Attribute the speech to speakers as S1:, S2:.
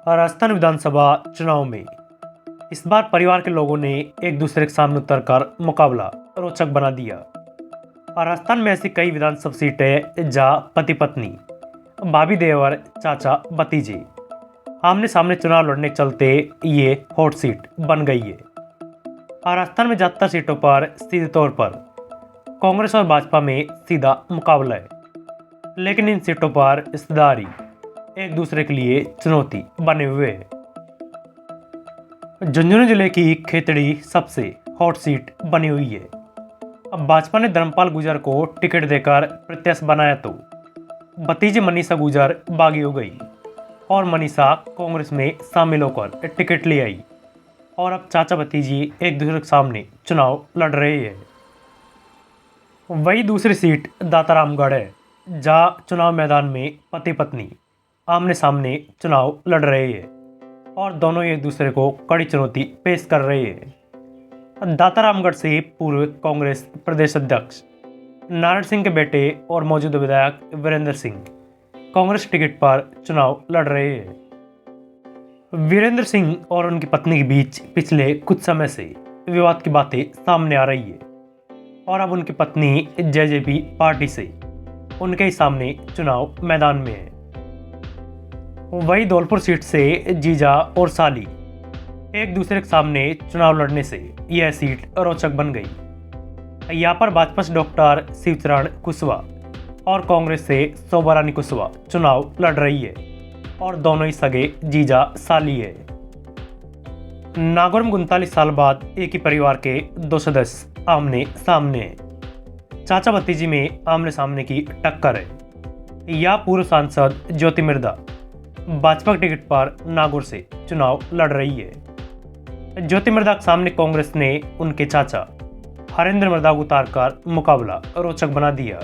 S1: राजस्थान विधानसभा चुनाव में इस बार परिवार के लोगों ने एक दूसरे के सामने उतरकर मुकाबला रोचक बना दिया। राजस्थान में ऐसी कई विधानसभा सीटें जहां पति पत्नी, भाभी देवर, चाचा भतीजे आमने सामने चुनाव लड़ने के चलते ये हॉट सीट बन गई है। राजस्थान में ज्यादातर सीटों पर सीधे तौर पर कांग्रेस और भाजपा में सीधा मुकाबला है, लेकिन इन सीटों पर हिस्सेदारी एक दूसरे के लिए चुनौती बने हुए है। झुंझुनू जिले की खेतड़ी सबसे हॉट सीट बनी हुई है। अब भाजपा ने धर्मपाल गुर्जर को टिकट देकर प्रत्याशी बनाया तो भतीजी मनीषा गुर्जर बागी हो गई और मनीषा कांग्रेस में शामिल होकर टिकट ले आई और अब चाचा भतीजी एक दूसरे के सामने चुनाव लड़ रहे हैं। वही दूसरी सीट दातारामगढ़ है, जहां चुनाव मैदान में पति पत्नी आमने सामने चुनाव लड़ रहे हैं और दोनों एक दूसरे को कड़ी चुनौती पेश कर रहे हैं। दातारामगढ़ से पूर्व कांग्रेस प्रदेश अध्यक्ष नारायण सिंह के बेटे और मौजूदा विधायक वीरेंद्र सिंह कांग्रेस टिकट पर चुनाव लड़ रहे हैं। वीरेंद्र सिंह और उनकी पत्नी के बीच पिछले कुछ समय से विवाद की बातें सामने आ रही है और अब उनकी पत्नी जेजेपी पार्टी से उनके ही सामने चुनाव मैदान में है। वही धौलपुर सीट से जीजा और साली एक दूसरे के सामने चुनाव लड़ने से यह सीट रोचक बन गई। यहाँ पर भाजपा से डॉक्टर शिवचरण कुशवाहा और कांग्रेस से शोभा रानी कुशवाहा चुनाव लड़ रही है और दोनों ही सगे जीजा साली है। नागौर में 39 साल बाद एक ही परिवार के दो सदस्य आमने सामने हैं। चाचा भतीजी में आमने सामने की टक्कर है। यह पूर्व सांसद ज्योति मिर्धा भाजपा के टिकट पर नागौर से चुनाव लड़ रही है। ज्योति मिर्धा के सामने कांग्रेस ने उनके चाचा हरेंद्र मिर्धा को उतारकर मुकाबला रोचक बना दिया।